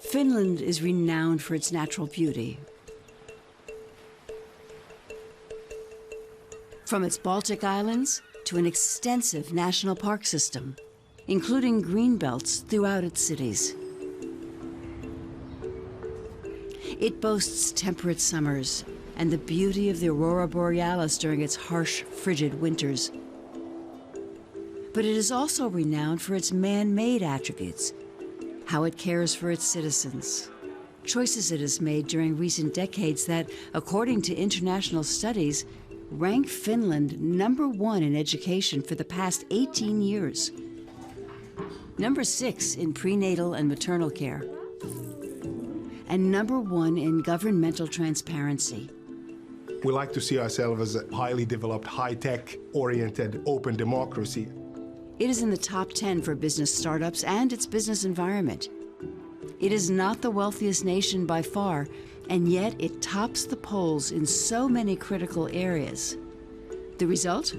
Finland is renowned for its natural beauty. From its Baltic islands to an extensive national park system, including green belts throughout its cities. It boasts temperate summers and the beauty of the aurora borealis during its harsh, frigid winters. But it is also renowned for its man-made attributes, how it cares for its citizens, choices it has made during recent decades that, according to international studies, rank Finland #1 in education for the past 18 years. #6 in prenatal and maternal care, and #1 in governmental transparency. We like to see ourselves as a highly developed, high-tech oriented, open democracy. It is in the top 10 for business startups and its business environment. It is not the wealthiest nation by far, and yet it tops the polls in so many critical areas. The result?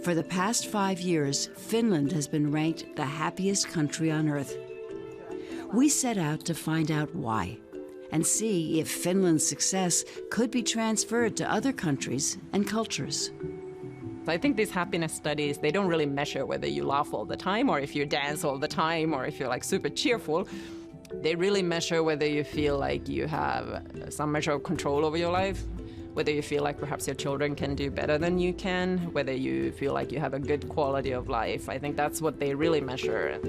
For the past 5 years, Finland has been ranked the happiest country on earth. We set out to find out why and see if Finland's success could be transferred to other countries and cultures. I think these happiness studies, they don't really measure whether you laugh all the time or if you dance all the time or if you're like super cheerful. They really measure whether you feel like you have some measure of control over your life, whether you feel like perhaps your children can do better than you can, whether you feel like you have a good quality of life. I think that's what they really measure.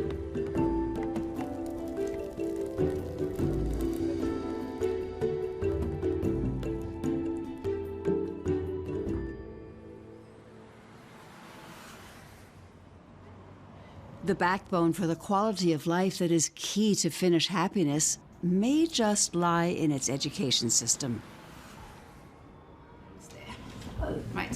The backbone for the quality of life that is key to Finnish happiness may just lie in its education system. Right.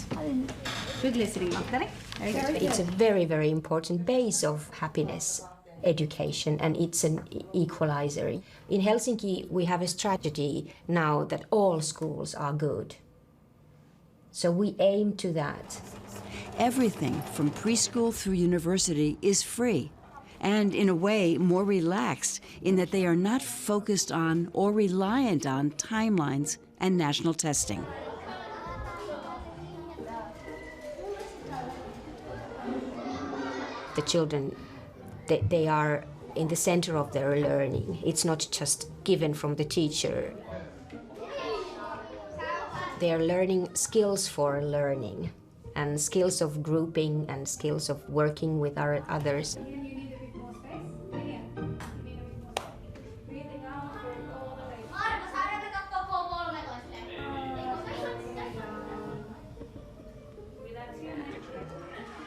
Good listening, Magdalena. It's a very, very important base of happiness, education, and it's an equalizer. In Helsinki, we have a strategy now that all schools are good. So we aim to that. Everything from preschool through university is free, and in a way more relaxed in that they are not focused on or reliant on timelines and national testing. The children, they are in the center of their learning. It's not just given from the teacher. They are learning skills for learning, and skills of grouping and skills of working with others.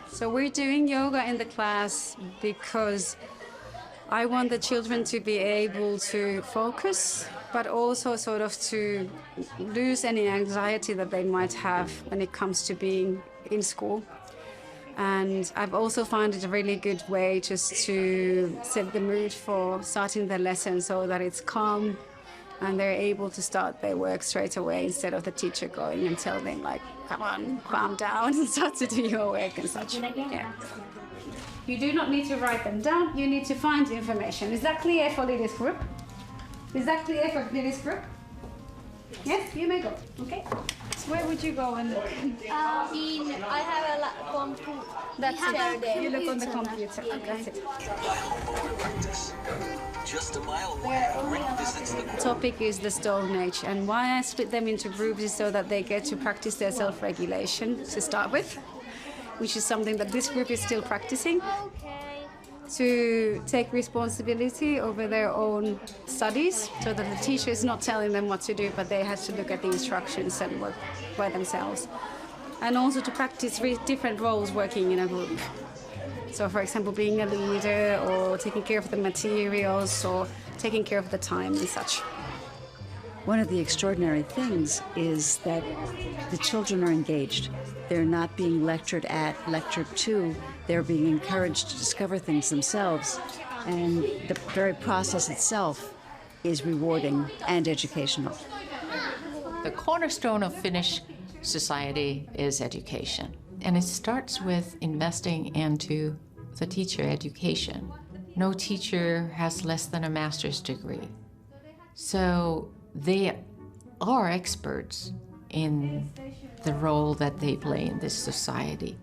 So we're doing yoga in the class because I want the children to be able to focus, but also sort of to lose any anxiety that they might have when it comes to being in school. And I've also found it a really good way just to set the mood for starting the lesson so that it's calm and they're able to start their work straight away instead of the teacher going and tell them like, come on, calm down and start to do your work and such. Yeah. You do not need to write them down, you need to find information. Is that clear for Lily's group? Is that clear for Lily's group? Yes, you may go, okay? So where would you go and look? I have a computer. That's it. You look on the computer. Okay. Just a mile away, Rick visits the The topic is the Stone Age, and why I split them into groups is so that they get to practice their self-regulation to start with, which is something that this group is still practicing. To take responsibility over their own studies, so that the teacher is not telling them what to do, but they have to look at the instructions and work by themselves. And also to practice different roles working in a group. So for example, being a leader or taking care of the materials or taking care of the time and such. One of the extraordinary things is that the children are engaged. They're not being lectured at, lectured to. They're being encouraged to discover things themselves. And the very process itself is rewarding and educational. The cornerstone of Finnish society is education. And it starts with investing into the teacher education. No teacher has less than a master's degree. So they are experts in the role that they play in this society.